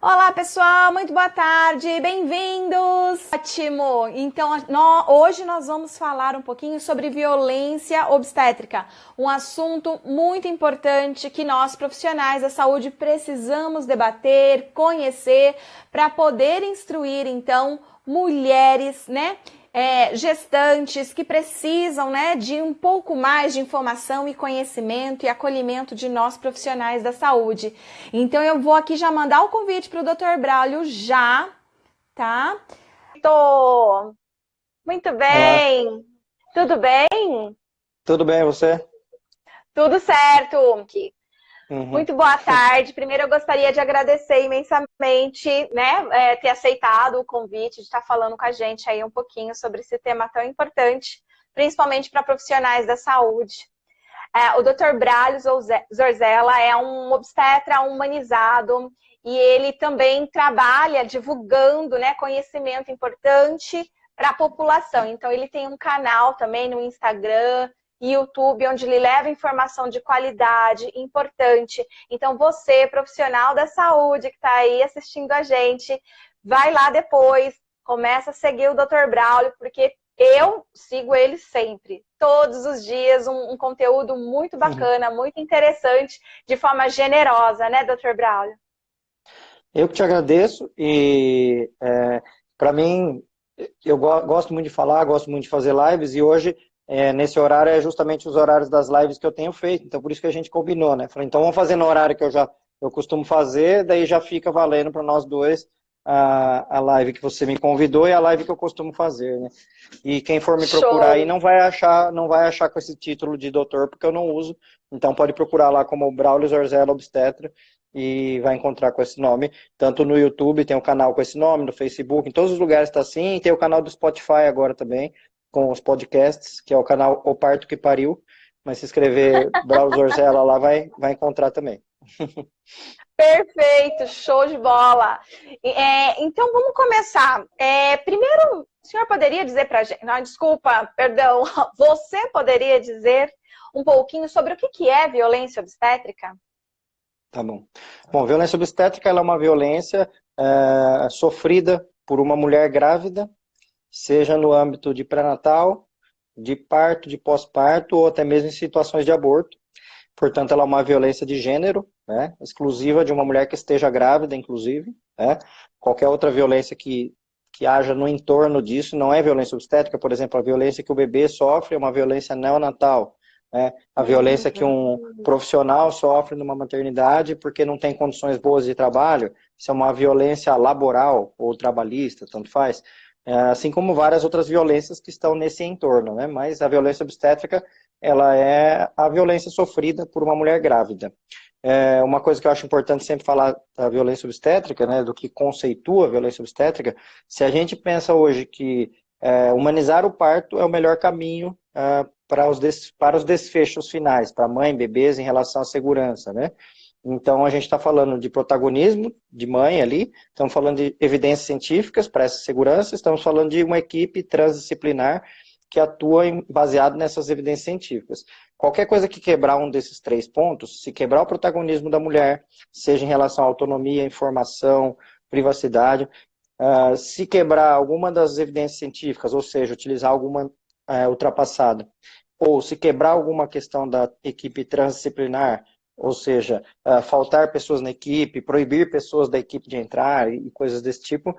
Olá, pessoal, muito boa tarde, bem-vindos! Ótimo! Então, hoje nós vamos falar um pouquinho sobre violência obstétrica, um assunto muito importante que nós, profissionais da saúde, precisamos debater, conhecer, para poder instruir, então, mulheres, né? Gestantes que precisam, né, de um pouco mais de informação e conhecimento e acolhimento de nós profissionais da saúde. Então eu vou aqui já mandar o convite para o Dr. Braulio já, tá? Tô. Muito Olá, bem. Tudo bem? tudo bem você? Tudo certo. Uhum. Muito boa tarde. Primeiro, eu gostaria de agradecer imensamente, né, ter aceitado o convite de estar falando com a gente aí um pouquinho sobre esse tema tão importante, principalmente para profissionais da saúde. O Dr. Braulio Zorzella é um obstetra humanizado e ele também trabalha divulgando, né, conhecimento importante para a população. Então, ele tem um canal também no Instagram, YouTube, onde ele leva informação de qualidade importante. Então, você, profissional da saúde que está aí assistindo a gente, vai lá depois, começa a seguir o Dr. Braulio, porque eu sigo ele sempre, todos os dias, um conteúdo muito Uhum. bacana, muito interessante, de forma generosa, né, Dr. Braulio? Eu que te agradeço e para mim eu gosto muito de falar, gosto muito de fazer lives e hoje nesse horário é justamente os horários das lives que eu tenho feito, então por isso que a gente combinou, né? Falei, então vamos fazer no horário que eu costumo fazer, daí já fica valendo para nós dois a live que você me convidou e a live que eu costumo fazer, né? E quem for me procurar aí Show! não vai achar com esse título de doutor porque eu não uso, então pode procurar lá como Braulio Zorzella Obstetra e vai encontrar com esse nome. Tanto no YouTube tem um canal com esse nome, no Facebook, em todos os lugares está assim, e tem o canal do Spotify agora também, com os podcasts, que é o canal O Parto que Pariu, mas se escrever Braulio Zorzella lá vai encontrar também. Perfeito, show de bola! Então, vamos começar. Primeiro, o senhor poderia dizer para a gente, não, desculpa, perdão, você poderia dizer um pouquinho sobre o que é violência obstétrica? Tá bom. Bom, violência obstétrica ela é uma violência sofrida por uma mulher grávida, seja no âmbito de pré-natal, de parto, de pós-parto ou até mesmo em situações de aborto. Portanto, ela é uma violência de gênero, né, exclusiva de uma mulher que esteja grávida, inclusive. Né? Qualquer outra violência que haja no entorno disso não é violência obstétrica, por exemplo, a violência que o bebê sofre é uma violência neonatal. Né? A violência que um profissional sofre numa maternidade porque não tem condições boas de trabalho, isso é uma violência laboral ou trabalhista, tanto faz. Assim como várias outras violências que estão nesse entorno, né? Mas a violência obstétrica ela é a violência sofrida por uma mulher grávida. Uma coisa que eu acho importante sempre falar da violência obstétrica, né, do que conceitua a violência obstétrica, se a gente pensa hoje que humanizar o parto é o melhor caminho para os desfechos finais, para mãe, bebês, em relação à segurança, né? Então, a gente está falando de protagonismo de mãe ali, estamos falando de evidências científicas para essa segurança, estamos falando de uma equipe transdisciplinar que atua baseado nessas evidências científicas. Qualquer coisa que quebrar um desses três pontos, se quebrar o protagonismo da mulher, seja em relação à autonomia, informação, privacidade, se quebrar alguma das evidências científicas, ou seja, utilizar alguma ultrapassada, ou se quebrar alguma questão da equipe transdisciplinar, ou seja, faltar pessoas na equipe, proibir pessoas da equipe de entrar e coisas desse tipo,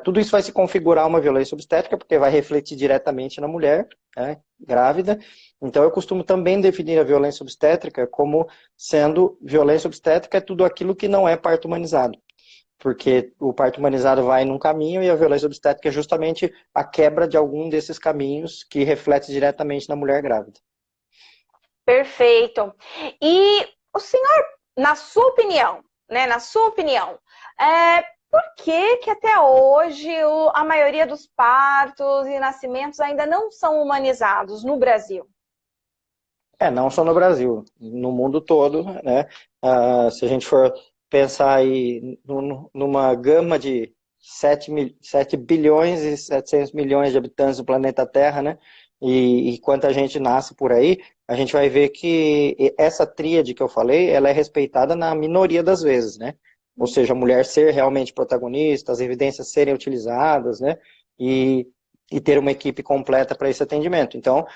tudo isso vai se configurar uma violência obstétrica, porque vai refletir diretamente na mulher, né, grávida. Então, eu costumo também definir a violência obstétrica como sendo violência obstétrica é tudo aquilo que não é parto humanizado. Porque o parto humanizado vai num caminho e a violência obstétrica é justamente a quebra de algum desses caminhos que reflete diretamente na mulher grávida. Perfeito. E o senhor, na sua opinião, né, na sua opinião, por que até hoje a maioria dos partos e nascimentos ainda não são humanizados no Brasil? Não só no Brasil, no mundo todo, né? Se a gente for pensar aí numa gama de 7 bilhões e 700 milhões de habitantes do planeta Terra, né? E quanta gente nasce por aí, a gente vai ver que essa tríade que eu falei, ela é respeitada na minoria das vezes, né? ou seja, a mulher ser realmente protagonista, as evidências serem utilizadas, né? E ter uma equipe completa para esse atendimento. Então,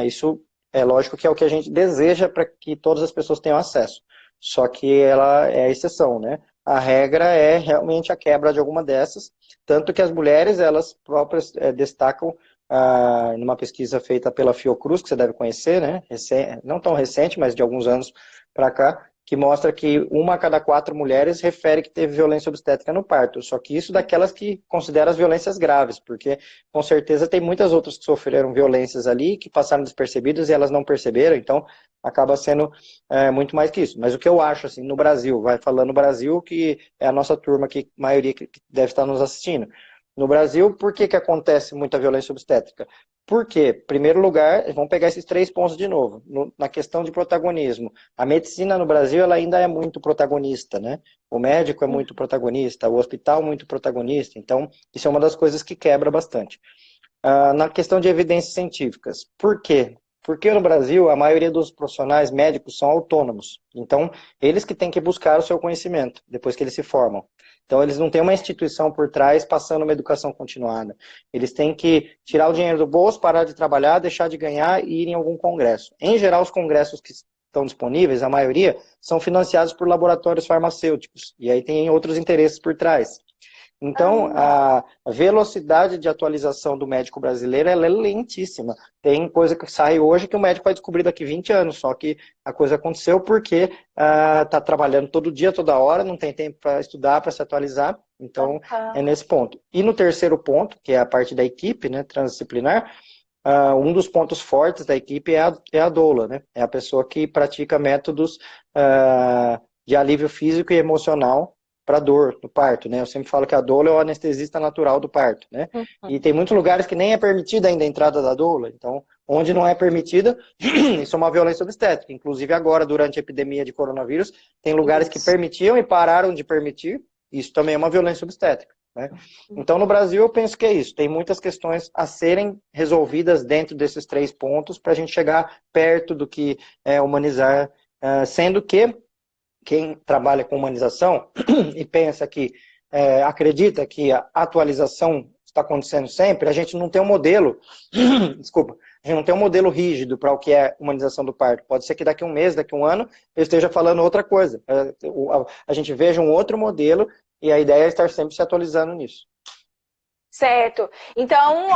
isso é lógico que é o que a gente deseja para que todas as pessoas tenham acesso. Só que ela é a exceção, né? A regra é realmente a quebra de alguma dessas, tanto que as mulheres, elas próprias destacam, numa pesquisa feita pela Fiocruz, que você deve conhecer, né? Não tão recente, mas de alguns anos para cá, que mostra que 1 a cada 4 mulheres refere que teve violência obstétrica no parto. Só que isso daquelas que consideram as violências graves, porque com certeza tem muitas outras que sofreram violências ali, que passaram despercebidas e elas não perceberam, então acaba sendo muito mais que isso. Mas o que eu acho, assim, no Brasil, vai falando no Brasil, que é a nossa turma, que a maioria que deve estar nos assistindo. No Brasil, por que acontece muita violência obstétrica? Porque, em primeiro lugar, vamos pegar esses 3 pontos de novo. Na questão de protagonismo, a medicina no Brasil ela ainda é muito protagonista, né? O médico é muito protagonista, o hospital é muito protagonista. Então, isso é uma das coisas que quebra bastante. Na questão de evidências científicas, por quê? Porque no Brasil, a maioria dos profissionais médicos são autônomos. Então, eles que têm que buscar o seu conhecimento, depois que eles se formam. Então, eles não têm uma instituição por trás passando uma educação continuada. Eles têm que tirar o dinheiro do bolso, parar de trabalhar, deixar de ganhar e ir em algum congresso. Em geral, os congressos que estão disponíveis, a maioria, são financiados por laboratórios farmacêuticos. E aí tem outros interesses por trás. Então, a velocidade de atualização do médico brasileiro ela é lentíssima. Tem coisa que sai hoje que o médico vai descobrir daqui 20 anos, só que a coisa aconteceu porque está trabalhando todo dia, toda hora, não tem tempo para estudar, para se atualizar. Então, é nesse ponto. E no terceiro ponto, que é a parte da equipe, né, transdisciplinar, um dos pontos fortes da equipe é a doula, né? É a pessoa que pratica métodos de alívio físico e emocional para dor do parto, né? Eu sempre falo que a doula é o anestesista natural do parto, né? E tem muitos lugares que nem é permitida ainda a entrada da doula, então, onde não é permitida, isso é uma violência obstétrica. Inclusive agora, durante a epidemia de coronavírus, tem lugares que permitiam e pararam de permitir, isso também é uma violência obstétrica, né? Então, no Brasil, eu penso que é isso, tem muitas questões a serem resolvidas dentro desses 3 pontos para a gente chegar perto do que é humanizar, sendo que quem trabalha com humanização e pensa que, acredita que a atualização está acontecendo sempre, a gente não tem um modelo, desculpa, a gente não tem um modelo rígido para o que é humanização do parto. Pode ser que daqui a um mês, daqui a um ano, eu esteja falando outra coisa. A gente veja um outro modelo e a ideia é estar sempre se atualizando nisso. Certo. Então,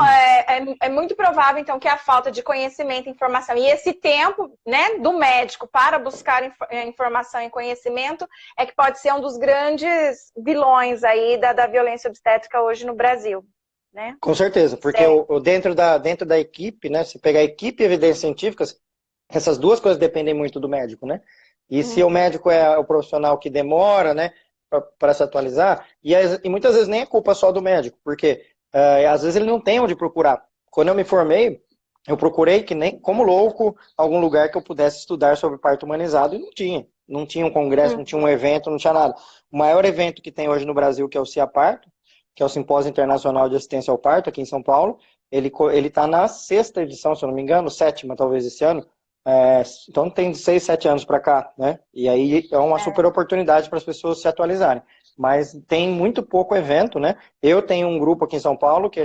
é muito provável então, que a falta de conhecimento e informação e esse tempo, né, do médico para buscar informação e conhecimento é que pode ser um dos grandes vilões aí da violência obstétrica hoje no Brasil, né? Com certeza, porque dentro da equipe, né, se pegar equipe e evidências científicas, essas duas coisas dependem muito do médico, né? E se o médico é o profissional que demora, né, para se atualizar, e muitas vezes nem é culpa só do médico, porque às vezes ele não tem onde procurar. Quando eu me formei, eu procurei que nem como louco algum lugar que eu pudesse estudar sobre parto humanizado e não tinha. Não tinha um congresso, não tinha um evento, não tinha nada. O maior evento que tem hoje no Brasil, que é o CIAParto, que é o Simpósio Internacional de Assistência ao Parto, aqui em São Paulo, ele está na 6ª edição, se eu não me engano, 7ª talvez esse ano. Então tem 6, 7 anos para cá, né? E aí é uma super oportunidade para as pessoas se atualizarem. Mas tem muito pouco evento, né? Eu tenho um grupo aqui em São Paulo que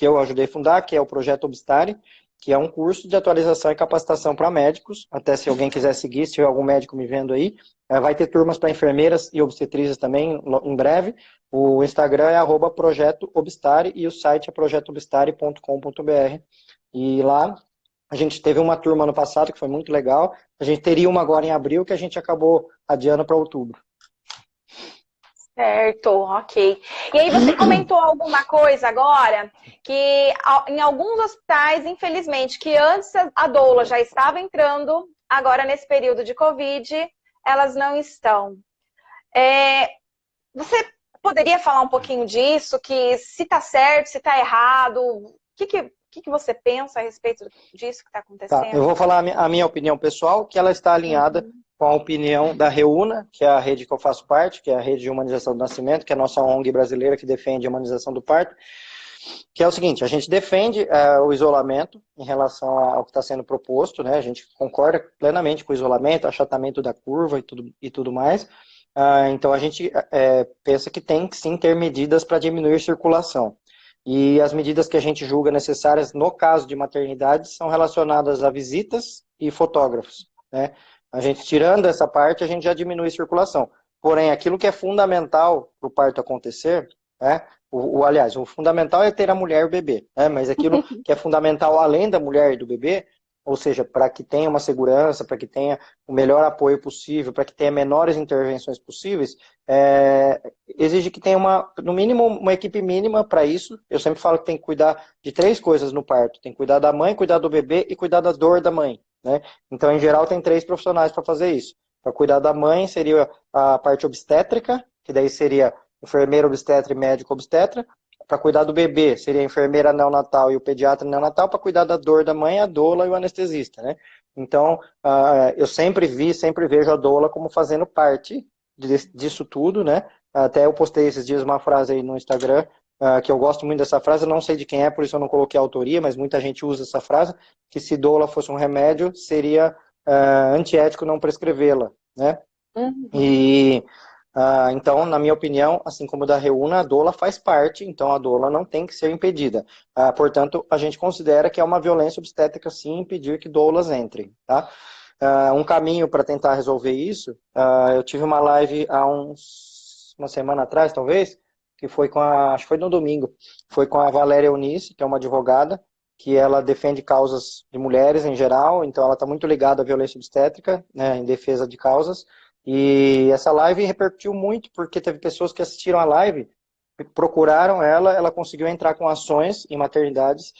eu ajudei a fundar, que é o Projeto Obstare, que é um curso de atualização e capacitação para médicos. Até se alguém quiser seguir, se tiver algum médico me vendo aí, vai ter turmas para enfermeiras e obstetrizes também em breve. O Instagram é @projetoobstare e o site é projetoobstare.com.br. E lá a gente teve uma turma ano passado que foi muito legal. A gente teria uma agora em abril que a gente acabou adiando para outubro. Certo, ok. E aí você comentou alguma coisa agora, que em alguns hospitais, infelizmente, que antes a doula já estava entrando, agora nesse período de Covid, elas não estão. Você poderia falar um pouquinho disso, que se está certo, se está errado, o que você pensa a respeito disso que está acontecendo? Tá, eu vou falar a minha opinião pessoal, que ela está alinhada com a opinião da Reúna, que é a rede que eu faço parte, que é a rede de humanização do nascimento, que é a nossa ONG brasileira que defende a humanização do parto, que é o seguinte, a gente defende o isolamento em relação ao que está sendo proposto, né? A gente concorda plenamente com o isolamento, achatamento da curva e tudo mais, Então a gente pensa que tem que sim ter medidas para diminuir circulação. E as medidas que a gente julga necessárias no caso de maternidade são relacionadas a visitas e fotógrafos, né? A gente tirando essa parte, a gente já diminui a circulação. Porém, aquilo que é fundamental para o parto acontecer, né? Aliás, o fundamental é ter a mulher e o bebê, né? Mas aquilo que é fundamental além da mulher e do bebê, ou seja, para que tenha uma segurança, para que tenha o melhor apoio possível, para que tenha menores intervenções possíveis, exige que tenha no mínimo, uma equipe mínima para isso. Eu sempre falo que tem que cuidar de 3 coisas no parto. Tem que cuidar da mãe, cuidar do bebê e cuidar da dor da mãe, né? Então, em geral, tem 3 profissionais para fazer isso. Para cuidar da mãe seria a parte obstétrica, que daí seria enfermeira obstetra e médico obstetra. Para cuidar do bebê, seria a enfermeira neonatal e o pediatra neonatal. Para cuidar da dor da mãe, a doula e o anestesista, né? Então, eu sempre vejo a doula como fazendo parte disso tudo, né? Até eu postei esses dias uma frase aí no Instagram, que eu gosto muito dessa frase, eu não sei de quem é, por isso eu não coloquei a autoria, mas muita gente usa essa frase, que se doula fosse um remédio, seria antiético não prescrevê-la, né? Uhum. E... então, na minha opinião, assim como da Reúna, a doula faz parte, então a doula não tem que ser impedida. Portanto, a gente considera que é uma violência obstétrica, sim, impedir que doulas entrem, tá? Um caminho para tentar resolver isso, eu tive uma live há uma semana atrás, talvez, que foi acho que foi no domingo, foi com a Valéria Eunice, que é uma advogada, que ela defende causas de mulheres em geral, então ela está muito ligada à violência obstétrica, né, em defesa de causas. E essa live repercutiu muito, porque teve pessoas que assistiram a live, procuraram ela conseguiu entrar com ações em maternidades,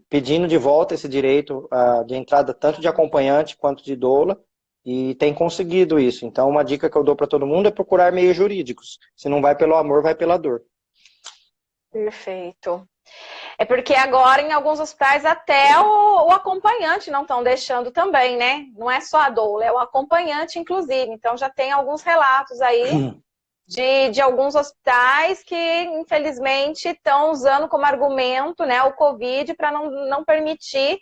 pedindo de volta esse direito de entrada tanto de acompanhante quanto de doula, e tem conseguido isso. Então, uma dica que eu dou para todo mundo é procurar meios jurídicos. Se não vai pelo amor, vai pela dor. Perfeito. É porque agora em alguns hospitais até o acompanhante não estão deixando também, né? Não é só a doula, é o acompanhante, inclusive. Então já tem alguns relatos aí de alguns hospitais que, infelizmente, estão usando como argumento, né, o Covid para não permitir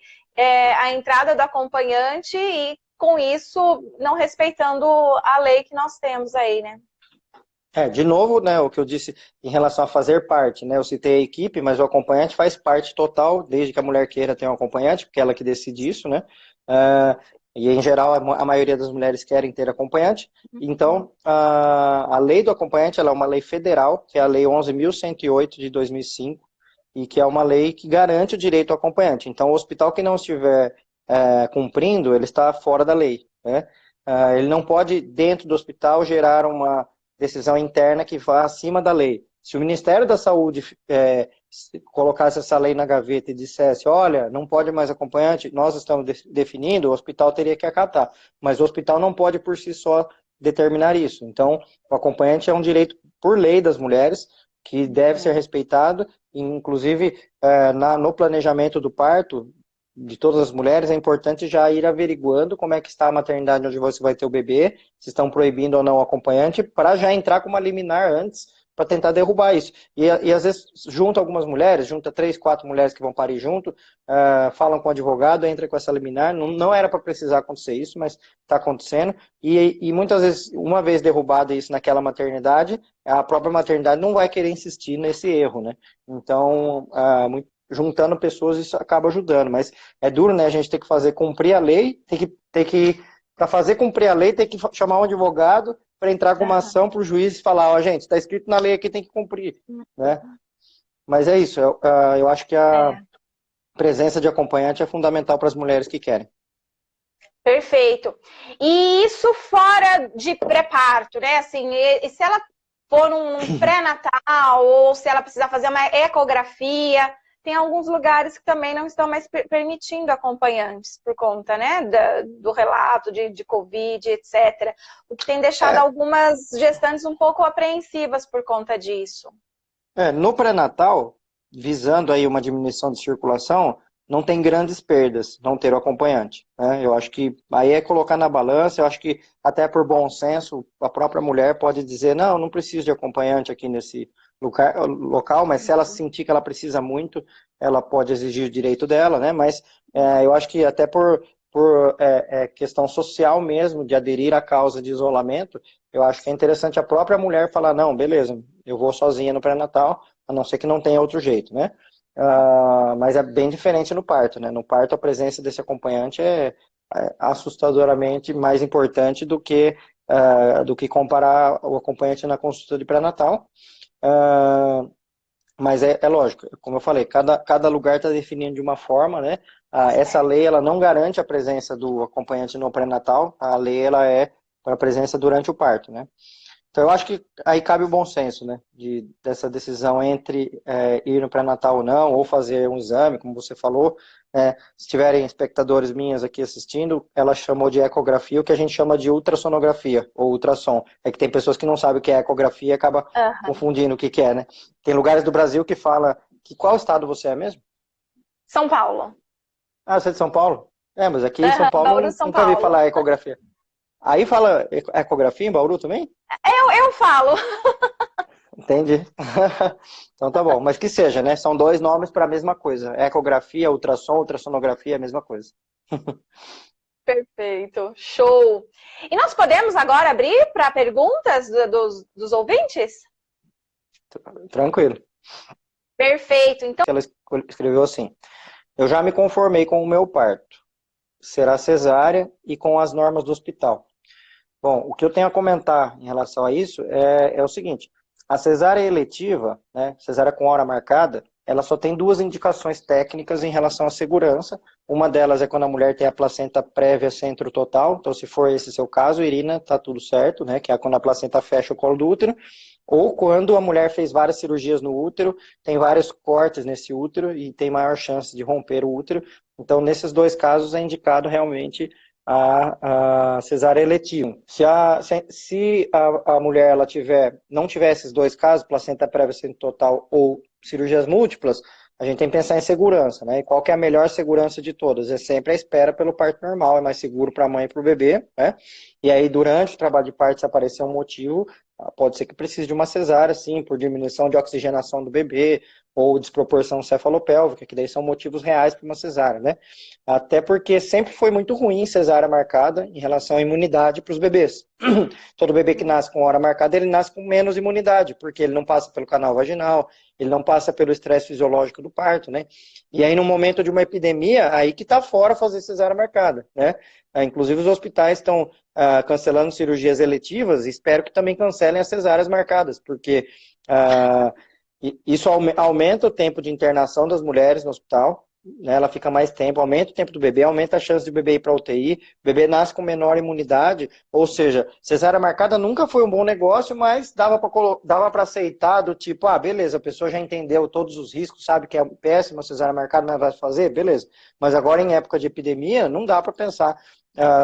a entrada do acompanhante e, com isso, não respeitando a lei que nós temos aí, né? De novo, né, o que eu disse em relação a fazer parte, né, eu citei a equipe, mas o acompanhante faz parte total, desde que a mulher queira ter um acompanhante, porque é ela que decide isso, né, e em geral a maioria das mulheres querem ter acompanhante. Então, a lei do acompanhante, ela é uma lei federal, que é a lei 11.108 de 2005, e que é uma lei que garante o direito ao acompanhante. Então, o hospital que não estiver cumprindo, ele está fora da lei, né, ele não pode, dentro do hospital, gerar uma decisão interna que vá acima da lei. Se o Ministério da Saúde colocasse essa lei na gaveta e dissesse, olha, não pode mais acompanhante, nós estamos definindo, o hospital teria que acatar. Mas o hospital não pode por si só determinar isso. Então, o acompanhante é um direito por lei das mulheres, que deve ser respeitado, inclusive no planejamento do parto, de todas as mulheres, é importante já ir averiguando como é que está a maternidade onde você vai ter o bebê, se estão proibindo ou não o acompanhante, para já entrar com uma liminar antes, para tentar derrubar isso. E às vezes junta algumas mulheres, junta 3, 4 mulheres que vão parir junto, falam com o advogado, entra com essa liminar, não era para precisar acontecer isso, mas está acontecendo, e muitas vezes, uma vez derrubado isso naquela maternidade, a própria maternidade não vai querer insistir nesse erro, né? Então, juntando pessoas, isso acaba ajudando, mas é duro, né, a gente tem que fazer cumprir a lei, para fazer cumprir a lei, tem que chamar um advogado para entrar com uma ação para o juiz e falar, ó, gente, está escrito na lei aqui, tem que cumprir, né, mas é isso, eu acho que a presença de acompanhante é fundamental para as mulheres que querem. Perfeito. E isso fora de pré-parto, né, assim, e se ela for num pré-natal, ou se ela precisar fazer uma ecografia, tem alguns lugares que também não estão mais permitindo acompanhantes por conta, né, do relato de Covid, etc. O que tem deixado algumas gestantes um pouco apreensivas por conta disso. No pré-natal, visando aí uma diminuição de circulação, não tem grandes perdas não ter o acompanhante, né? Eu acho que aí é colocar na balança, eu acho que até por bom senso, a própria mulher pode dizer, não preciso de acompanhante aqui nesse local, mas se ela sentir que ela precisa muito, ela pode exigir o direito dela, né? Mas eu acho que até por por questão social mesmo, de aderir à causa de isolamento, eu acho que é interessante a própria mulher falar, não, beleza, eu vou sozinha no pré-natal, a não ser que não tenha outro jeito, né? Mas é bem diferente no parto, né? No parto a presença desse acompanhante é assustadoramente mais importante do que comparar o acompanhante na consulta de pré-natal. Mas é lógico, como eu falei, cada lugar está definindo de uma forma, né? Essa lei ela não garante a presença do acompanhante no pré-natal, a lei ela é para a presença durante o parto, né? Então eu acho que aí cabe o bom senso, né? Dessa decisão entre ir no pré-natal ou não, ou fazer um exame, como você falou. Se tiverem espectadores minhas aqui assistindo, ela chamou de ecografia, o que a gente chama de ultrassonografia, ou ultrassom. É que tem pessoas que não sabem o que é ecografia e acaba confundindo o que é, né? Tem lugares do Brasil que fala que qual estado você é mesmo? São Paulo. Ah, você é de São Paulo? Mas aqui em São Paulo Bauru, São nunca vi Paulo. falar ecografia. Aí fala ecografia em Bauru também? Eu falo. Entendi. Então tá bom. Mas que seja, né? São dois nomes para a mesma coisa. Ecografia, ultrassom, ultrassonografia é a mesma coisa. Perfeito. Show. E nós podemos agora abrir para perguntas dos ouvintes? Tranquilo. Perfeito. Então, Ela escreveu assim: eu já me conformei com o meu parto. Será cesárea e com as normas do hospital. Bom, o que eu tenho a comentar em relação a isso é o seguinte: a cesárea eletiva, né, cesárea com hora marcada, ela só tem duas indicações técnicas em relação à segurança. Uma delas é quando a mulher tem a placenta prévia centro total. Então, se for esse seu caso, Irina, tá tudo certo, né? Que é quando a placenta fecha o colo do útero. Ou quando a mulher fez várias cirurgias no útero, tem vários cortes nesse útero e tem maior chance de romper o útero. Então, nesses dois casos, é indicado realmente a cesárea eletiva. Se a mulher ela não tiver esses dois casos, placenta prévia centro total ou cirurgias múltiplas, a gente tem que pensar em segurança, né? E qual que é a melhor segurança de todas? É sempre a espera pelo parto normal, é mais seguro para a mãe e para o bebê, né? E aí, durante o trabalho de parto, se aparecer um motivo, pode ser que precise de uma cesárea, sim, por diminuição de oxigenação do bebê, ou desproporção cefalopélvica, que daí são motivos reais para uma cesárea, né? Até porque sempre foi muito ruim cesárea marcada em relação à imunidade para os bebês. Todo bebê que nasce com hora marcada, ele nasce com menos imunidade, porque ele não passa pelo canal vaginal, ele não passa pelo estresse fisiológico do parto, né? E aí, no momento de uma epidemia, aí que tá fora fazer cesárea marcada, né? Inclusive, os hospitais estão cancelando cirurgias eletivas e espero que também cancelem as cesáreas marcadas, porque isso aumenta o tempo de internação das mulheres no hospital, né? Ela fica mais tempo, aumenta o tempo do bebê, aumenta a chance de o bebê ir para UTI, o bebê nasce com menor imunidade, ou seja, cesárea marcada nunca foi um bom negócio, mas dava para aceitar do tipo, beleza, a pessoa já entendeu todos os riscos, sabe que é péssima cesárea marcada, mas vai fazer, beleza. Mas agora em época de epidemia, não dá para pensar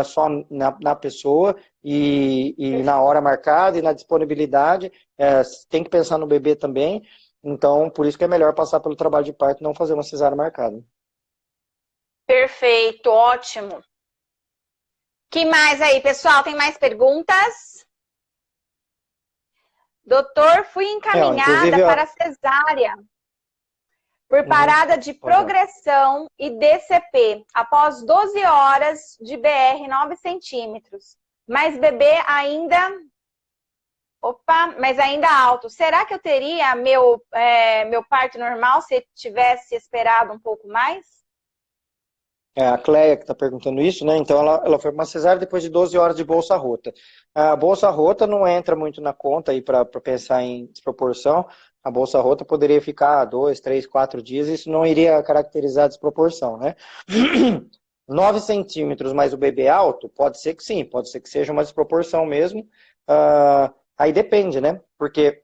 só na pessoa e na hora marcada e na disponibilidade, tem que pensar no bebê também. Então, por isso que é melhor passar pelo trabalho de parto e não fazer uma cesárea marcada. Perfeito, ótimo. Que mais aí, pessoal? Tem mais perguntas? Doutor, fui encaminhada para cesárea por parada de progressão e DCP após 12 horas de BR 9 centímetros. Mas bebê ainda... mas ainda alto. Será que eu teria meu parto normal se tivesse esperado um pouco mais? A Cleia que está perguntando isso, né? Então ela foi uma cesárea depois de 12 horas de bolsa rota. A bolsa rota não entra muito na conta aí para pensar em desproporção. A bolsa rota poderia ficar 2, 3, 4 dias, isso não iria caracterizar desproporção, né? 9 centímetros mais o bebê alto, pode ser que sim, pode ser que seja uma desproporção mesmo. Aí depende, né? Porque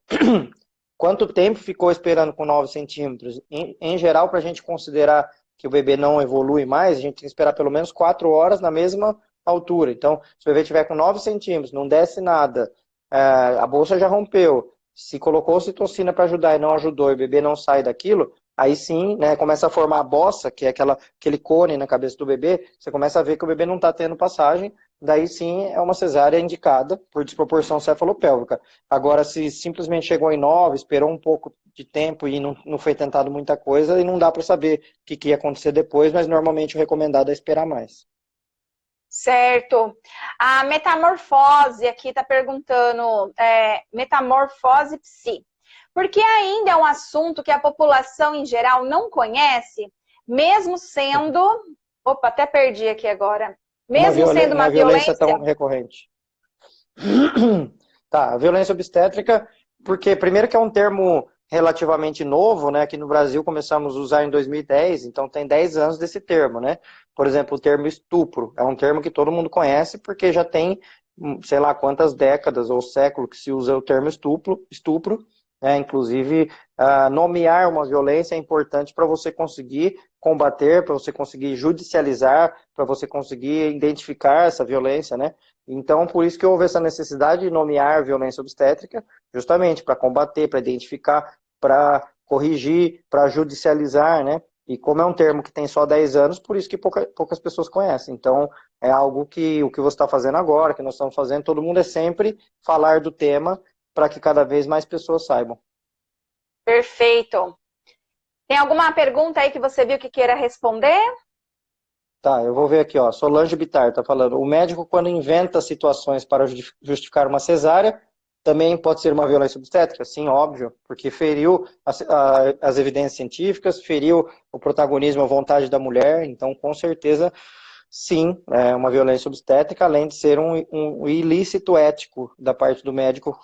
quanto tempo ficou esperando com 9 centímetros? Em geral, para a gente considerar que o bebê não evolui mais, a gente tem que esperar pelo menos 4 horas na mesma altura. Então, se o bebê tiver com 9 centímetros, não desce nada, a bolsa já rompeu, se colocou ocitocina para ajudar e não ajudou, e o bebê não sai daquilo, aí sim, né, começa a formar a bossa, que é aquele cone na cabeça do bebê, você começa a ver que o bebê não está tendo passagem, daí sim é uma cesárea indicada por desproporção cefalopélvica. Agora, se simplesmente chegou em 9, esperou um pouco de tempo e não foi tentado muita coisa, e não dá para saber o que ia acontecer depois, mas normalmente o recomendado é esperar mais. Certo. A Metamorfose aqui está perguntando, metamorfose psi. Porque ainda é um assunto que a população em geral não conhece, mesmo sendo... Opa, até perdi aqui agora. Mesmo sendo uma violência violência... tão recorrente. Tá, a violência obstétrica, porque primeiro que é um termo relativamente novo, né? Aqui no Brasil começamos a usar em 2010, então tem 10 anos desse termo, né? Por exemplo, o termo estupro é um termo que todo mundo conhece porque já tem, sei lá quantas décadas ou séculos que se usa o termo estupro, né? Inclusive, nomear uma violência é importante para você conseguir combater, para você conseguir judicializar, para você conseguir identificar essa violência, né? Então, por isso que houve essa necessidade de nomear violência obstétrica, justamente para combater, para identificar, para corrigir, para judicializar, né? E como é um termo que tem só 10 anos, por isso que poucas pessoas conhecem. Então, é algo que o que você está fazendo agora, que nós estamos fazendo, todo mundo é sempre falar do tema para que cada vez mais pessoas saibam. Perfeito. Tem alguma pergunta aí que você viu que queira responder? Tá, eu vou ver aqui, ó. Solange Bittar tá falando. O médico, quando inventa situações para justificar uma cesárea, também pode ser uma violência obstétrica? Sim, óbvio, porque feriu as evidências científicas, feriu o protagonismo, a vontade da mulher, então, com certeza, sim, é uma violência obstétrica, além de ser um ilícito ético da parte do médico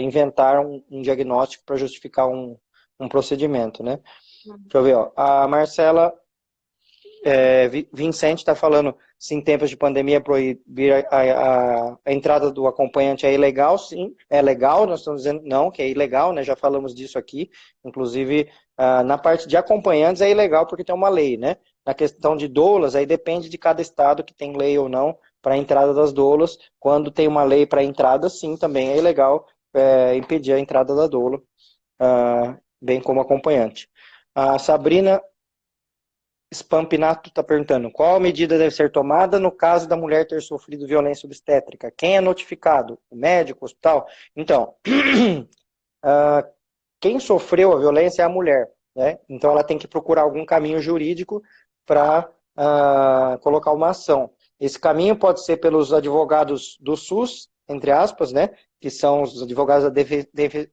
inventar um diagnóstico para justificar um procedimento, né? Deixa eu ver, ó. A Marcela Vincent está falando, se em tempos de pandemia proibir a entrada do acompanhante é ilegal, sim, é legal, nós estamos dizendo não, que é ilegal, né, já falamos disso aqui, inclusive na parte de acompanhantes é ilegal porque tem uma lei, né, na questão de doulas, aí depende de cada estado que tem lei ou não para a entrada das doulas, quando tem uma lei para a entrada, sim, também é ilegal impedir a entrada da doula, bem como acompanhante. A Sabrina Spampinato está perguntando, qual medida deve ser tomada no caso da mulher ter sofrido violência obstétrica? Quem é notificado? O médico, o hospital? Então, quem sofreu a violência é a mulher, né? Então ela tem que procurar algum caminho jurídico para colocar uma ação. Esse caminho pode ser pelos advogados do SUS, entre aspas, né? Que são os advogados da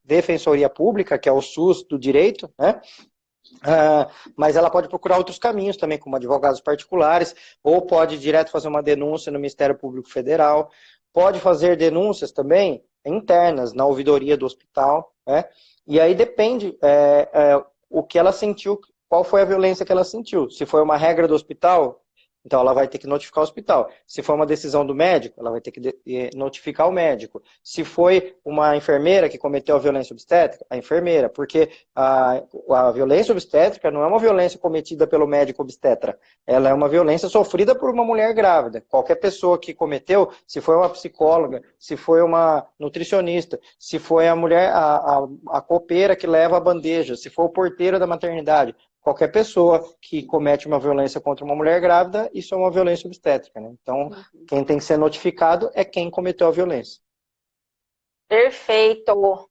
Defensoria Pública, que é o SUS do direito, né? Mas ela pode procurar outros caminhos também, como advogados particulares, ou pode direto fazer uma denúncia no Ministério Público Federal, pode fazer denúncias também internas na ouvidoria do hospital, né? E aí depende o que ela sentiu, qual foi a violência que ela sentiu. Se foi uma regra do hospital, então ela vai ter que notificar o hospital. Se for uma decisão do médico, ela vai ter que notificar o médico. Se foi uma enfermeira que cometeu a violência obstétrica, a enfermeira, porque a violência obstétrica não é uma violência cometida pelo médico obstetra, ela é uma violência sofrida por uma mulher grávida. Qualquer pessoa que cometeu, se foi uma psicóloga, se foi uma nutricionista, se foi a mulher, a copeira que leva a bandeja, se for o porteiro da maternidade, qualquer pessoa que comete uma violência contra uma mulher grávida, isso é uma violência obstétrica, né? Então, quem tem que ser notificado é quem cometeu a violência. Perfeito.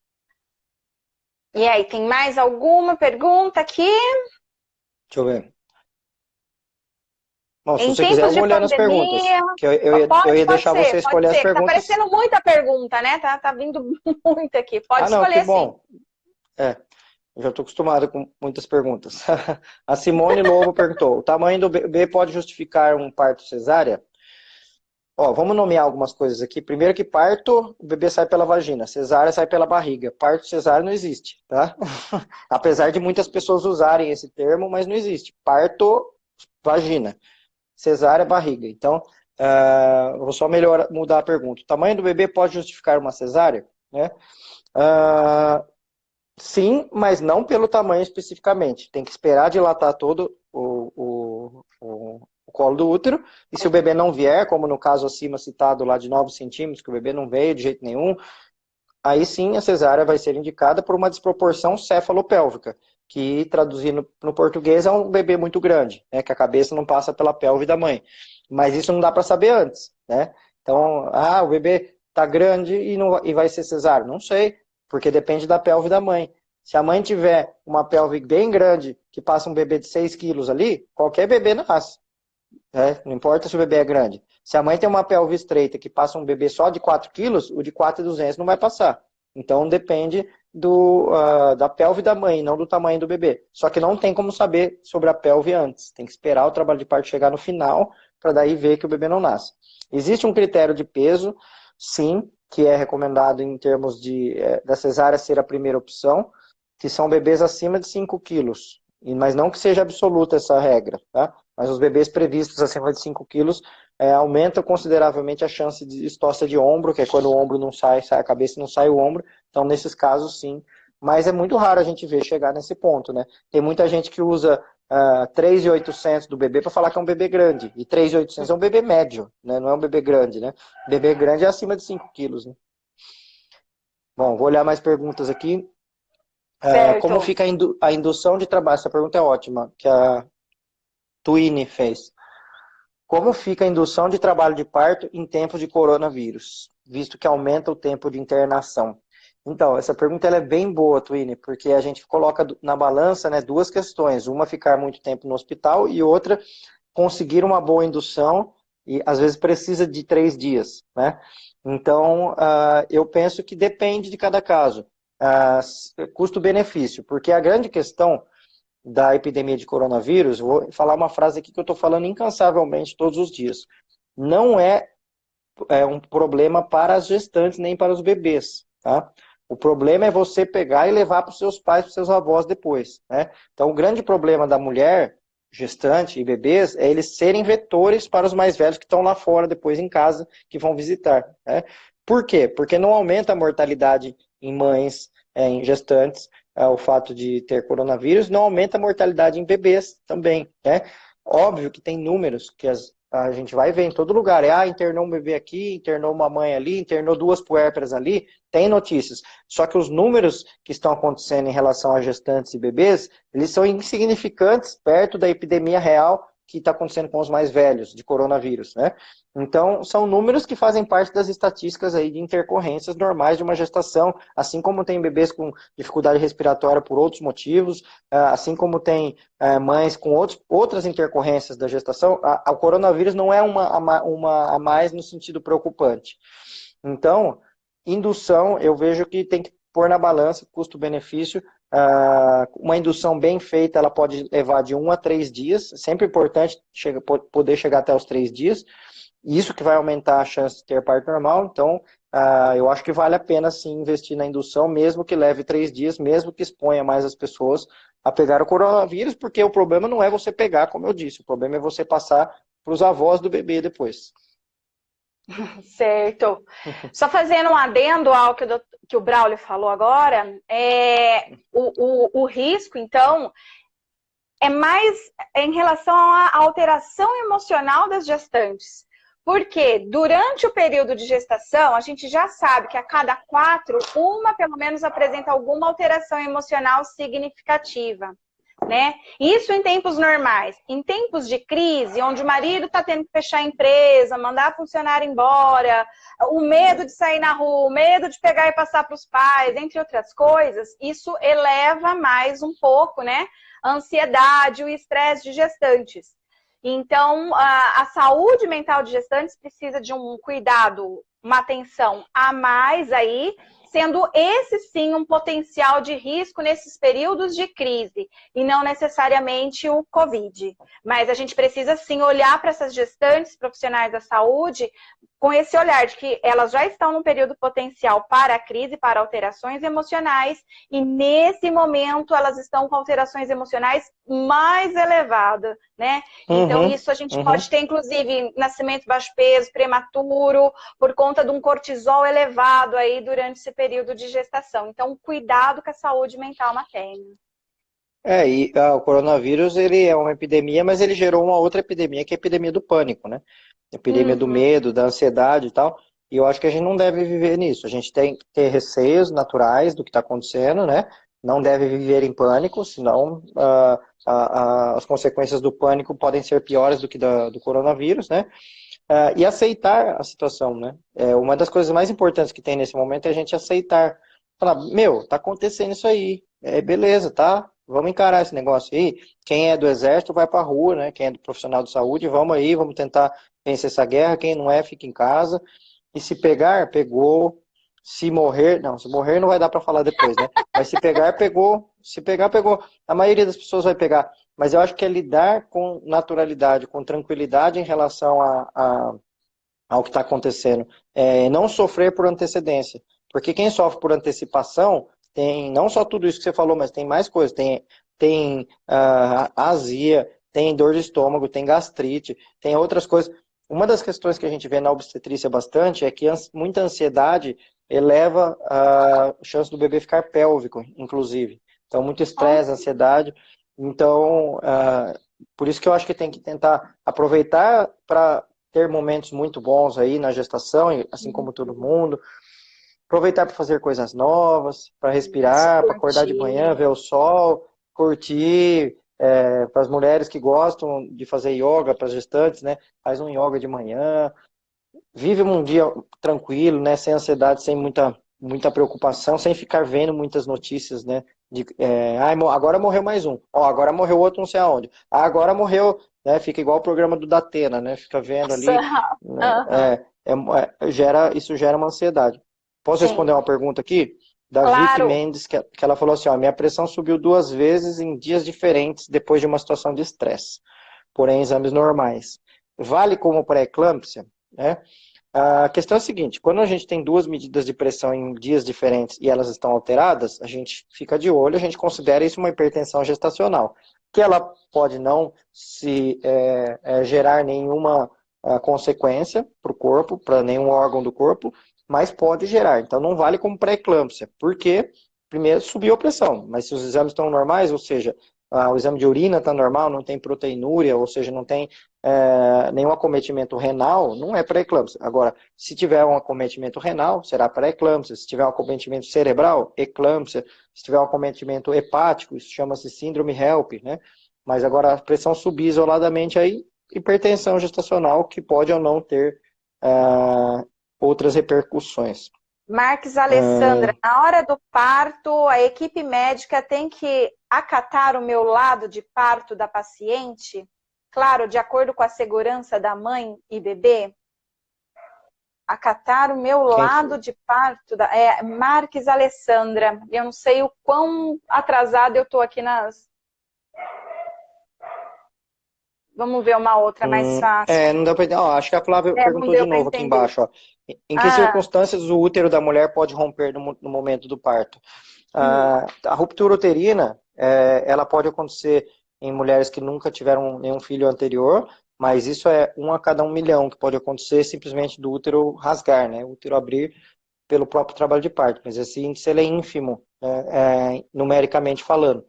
E aí, tem mais alguma pergunta aqui? Deixa eu ver. Bom, se você quiser, eu vou olhando as perguntas. Que eu ia deixar você escolher as perguntas. Tá aparecendo muita pergunta, né? Tá vindo muito aqui. Pode escolher, que bom. sim. Eu já estou acostumado com muitas perguntas. A Simone Lobo perguntou, o tamanho do bebê pode justificar um parto cesárea? Ó, vamos nomear algumas coisas aqui. Primeiro que parto, o bebê sai pela vagina, cesárea sai pela barriga. Parto cesárea não existe, tá? Apesar de muitas pessoas usarem esse termo, mas não existe. Parto, vagina. Cesárea, barriga. Então, vou só mudar a pergunta. O tamanho do bebê pode justificar uma cesárea? Né? Sim, mas não pelo tamanho especificamente. Tem que esperar dilatar todo o colo do útero. E se o bebê não vier, como no caso acima citado lá de 9 centímetros, que o bebê não veio de jeito nenhum, aí sim a cesárea vai ser indicada por uma desproporção cefalopélvica, que traduzindo no português é um bebê muito grande, né, que a cabeça não passa pela pelve da mãe. Mas isso não dá para saber antes, né? Então, o bebê tá grande e vai ser cesárea. Não sei, porque depende da pelve da mãe. Se a mãe tiver uma pelve bem grande, que passa um bebê de 6 quilos ali, qualquer bebê nasce. Não importa se o bebê é grande. Se a mãe tem uma pelve estreita que passa um bebê só de 4 quilos, o de 4.200 não vai passar. Então depende da pelve da mãe, não do tamanho do bebê. Só que não tem como saber sobre a pelve antes. Tem que esperar o trabalho de parto chegar no final, para daí ver que o bebê não nasce. Existe um critério de peso, sim, que é recomendado em termos da cesárea ser a primeira opção, que são bebês acima de 5 quilos. Mas não que seja absoluta essa regra, tá? Mas os bebês previstos acima de 5 quilos aumentam consideravelmente a chance de estócia de ombro, que é quando o ombro não sai a cabeça e não sai o ombro. Então, nesses casos, sim. Mas é muito raro a gente ver chegar nesse ponto, né? Tem muita gente que usa 3.800 do bebê para falar que é um bebê grande. E 3.800 é um bebê médio, né? Não é um bebê grande, né? Bebê grande é acima de 5 quilos, né? Bom, vou olhar mais perguntas aqui. Como fica a indução de trabalho? Essa pergunta é ótima, que a Twine fez. Como fica a indução de trabalho de parto em tempos de coronavírus, visto que aumenta o tempo de internação? Então, essa pergunta ela é bem boa, Twine, porque a gente coloca na balança, né, duas questões. Uma, ficar muito tempo no hospital, e outra, conseguir uma boa indução, e às vezes precisa de 3 dias, né? Então, eu penso que depende de cada caso. Custo-benefício, porque a grande questão da epidemia de coronavírus, vou falar uma frase aqui que eu estou falando incansavelmente todos os dias. Não é um problema para as gestantes nem para os bebês, tá? O problema é você pegar e levar para os seus pais, para os seus avós depois, né? Então, o grande problema da mulher gestante e bebês é eles serem vetores para os mais velhos que estão lá fora depois em casa, que vão visitar, né? Por quê? Porque não aumenta a mortalidade em mães, em gestantes, o fato de ter coronavírus, não aumenta a mortalidade em bebês também, né? Óbvio que tem números que a gente vai ver em todo lugar. Internou um bebê aqui, internou uma mãe ali, internou 2 puérperas ali, tem notícias. Só que os números que estão acontecendo em relação a gestantes e bebês, eles são insignificantes perto da epidemia real que está acontecendo com os mais velhos de coronavírus, né? Então, são números que fazem parte das estatísticas aí de intercorrências normais de uma gestação, assim como tem bebês com dificuldade respiratória por outros motivos, assim como tem mães com outras intercorrências da gestação. O coronavírus não é uma a mais no sentido preocupante. Então, indução, eu vejo que tem que pôr na balança custo-benefício. Uma indução bem feita, ela pode levar de 1 a 3 dias, sempre importante poder chegar até os 3 dias, isso que vai aumentar a chance de ter parto normal. Então, eu acho que vale a pena sim investir na indução, mesmo que leve 3 dias, mesmo que exponha mais as pessoas a pegar o coronavírus, porque o problema não é você pegar, como eu disse, o problema é você passar para os avós do bebê depois. Certo. Só fazendo um adendo ao que o Braulio falou agora, o risco, então, é mais em relação à alteração emocional das gestantes. Porque durante o período de gestação, a gente já sabe que a cada 4, uma pelo menos apresenta alguma alteração emocional significativa, né? Isso em tempos normais. Em tempos de crise, onde o marido está tendo que fechar a empresa, mandar funcionário embora, o medo de sair na rua, o medo de pegar e passar para os pais, entre outras coisas, isso eleva mais um pouco, né? A ansiedade, o estresse de gestantes. Então, a saúde mental de gestantes precisa de um cuidado, uma atenção a mais aí, sendo esse sim um potencial de risco nesses períodos de crise, e não necessariamente o Covid. Mas a gente precisa sim olhar para essas gestantes profissionais da saúde com esse olhar de que elas já estão num período potencial para a crise, para alterações emocionais, e nesse momento elas estão com alterações emocionais mais elevadas, né? Então isso a gente pode ter, inclusive, nascimento baixo peso, prematuro, por conta de um cortisol elevado aí durante esse período de gestação. Então, cuidado com a saúde mental materna. O coronavírus, ele é uma epidemia, mas ele gerou uma outra epidemia, que é a epidemia do pânico, né? A epidemia do medo, da ansiedade e tal. E eu acho que a gente não deve viver nisso. A gente tem que ter receios naturais do que está acontecendo, né? Não deve viver em pânico, senão as consequências do pânico podem ser piores do que do coronavírus, né? E aceitar a situação, né? Uma das coisas mais importantes que tem nesse momento é a gente aceitar. Falar, tá acontecendo isso aí. Beleza, tá? Vamos encarar esse negócio aí. Quem é do exército vai para a rua, né? Quem é do profissional de saúde, vamos aí, vamos tentar vence essa guerra, quem não é, fica em casa. E se pegar, pegou. Se morrer, não, se morrer não vai dar para falar depois, né? Mas se pegar, pegou. Se pegar, pegou. A maioria das pessoas vai pegar. Mas eu acho que é lidar com naturalidade, com tranquilidade em relação ao que está acontecendo. Não sofrer por antecedência. Porque quem sofre por antecipação tem não só tudo isso que você falou, mas tem mais coisas. Tem azia, tem dor de estômago, tem gastrite, tem outras coisas. Uma das questões que a gente vê na obstetrícia bastante é que muita ansiedade eleva a chance do bebê ficar pélvico, inclusive. Então, muito estresse, ansiedade. Então, por isso que eu acho que tem que tentar aproveitar para ter momentos muito bons aí na gestação, assim como todo mundo. Aproveitar para fazer coisas novas, para respirar, para acordar de manhã, ver o sol, curtir. Para as mulheres que gostam de fazer yoga, para as gestantes, né? Faz um yoga de manhã, vive um dia tranquilo, né? Sem ansiedade, sem muita preocupação, sem ficar vendo muitas notícias, né? Agora morreu mais um. Ó, agora morreu outro não sei aonde. Ah, agora morreu, né? Fica igual o programa do Datena, né? Fica vendo ali. Né? Isso gera uma ansiedade. Posso responder uma pergunta aqui? Da Vicky Mendes, que ela falou assim, ó, minha pressão subiu 2 vezes em dias diferentes depois de uma situação de estresse, porém exames normais. Vale como pré-eclâmpsia? Né? A questão é a seguinte, quando a gente tem 2 medidas de pressão em dias diferentes e elas estão alteradas, a gente fica de olho, a gente considera isso uma hipertensão gestacional, que ela pode não gerar nenhuma consequência para o corpo, para nenhum órgão do corpo, mas pode gerar. Então não vale como pré-eclâmpsia, porque primeiro subiu a pressão, mas se os exames estão normais, ou seja, o exame de urina está normal, não tem proteinúria, ou seja, não tem nenhum acometimento renal, não é pré-eclâmpsia. Agora, se tiver um acometimento renal, será pré-eclâmpsia. Se tiver um acometimento cerebral, eclâmpsia. Se tiver um acometimento hepático, isso chama-se síndrome HELP, né? Mas agora, a pressão subir isoladamente, aí, hipertensão gestacional, que pode ou não ter outras repercussões. Marques Alessandra, na hora do parto, a equipe médica tem que acatar o meu lado de parto da paciente? Claro, de acordo com a segurança da mãe e bebê? Acatar o meu lado de parto da... Marques Alessandra, eu não sei o quão atrasada eu estou aqui nas... Vamos ver uma outra mais fácil. Não dá pra... acho que a Flávia perguntou de novo aqui embaixo. Ó. Em que circunstâncias o útero da mulher pode romper no momento do parto? A ruptura uterina, ela pode acontecer em mulheres que nunca tiveram nenhum filho anterior, mas isso é 1 a cada 1 milhão que pode acontecer simplesmente do útero rasgar, né? O útero abrir pelo próprio trabalho de parto. Mas esse índice ele é ínfimo, numericamente falando.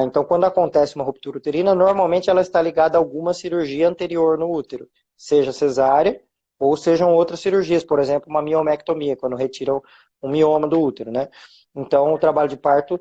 Então, quando acontece uma ruptura uterina, normalmente ela está ligada a alguma cirurgia anterior no útero, seja cesárea ou sejam outras cirurgias, por exemplo, uma miomectomia, quando retiram um mioma do útero, né? Então, o trabalho de parto,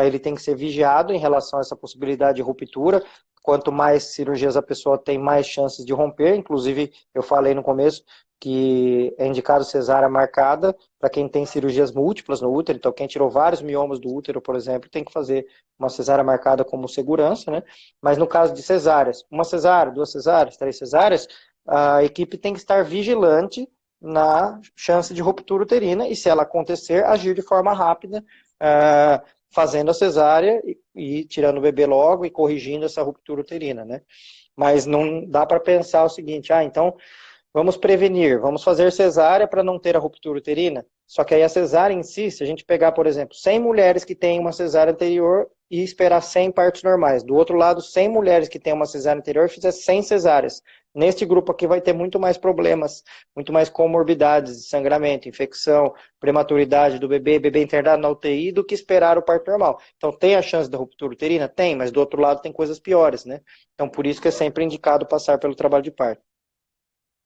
ele tem que ser vigiado em relação a essa possibilidade de ruptura. Quanto mais cirurgias a pessoa tem, mais chances de romper. Inclusive, eu falei no começo que é indicado cesárea marcada para quem tem cirurgias múltiplas no útero. Então, quem tirou vários miomas do útero, por exemplo, tem que fazer uma cesárea marcada como segurança, né? Mas no caso de cesáreas, 1 cesárea, 2 cesáreas, 3 cesáreas, a equipe tem que estar vigilante na chance de ruptura uterina e, se ela acontecer, agir de forma rápida, fazendo a cesárea e tirando o bebê logo e corrigindo essa ruptura uterina, né? Mas não dá para pensar o seguinte, então vamos prevenir, vamos fazer cesárea para não ter a ruptura uterina. Só que aí a cesárea em si, se a gente pegar, por exemplo, 100 mulheres que têm uma cesárea anterior e esperar 100 partos normais. Do outro lado, 100 mulheres que têm uma cesárea anterior e fizer 100 cesáreas. Neste grupo aqui vai ter muito mais problemas, muito mais comorbidades de sangramento, infecção, prematuridade do bebê, bebê internado na UTI, do que esperar o parto normal. Então, tem a chance da ruptura uterina? Tem, mas do outro lado tem coisas piores, né? Então, por isso que é sempre indicado passar pelo trabalho de parto.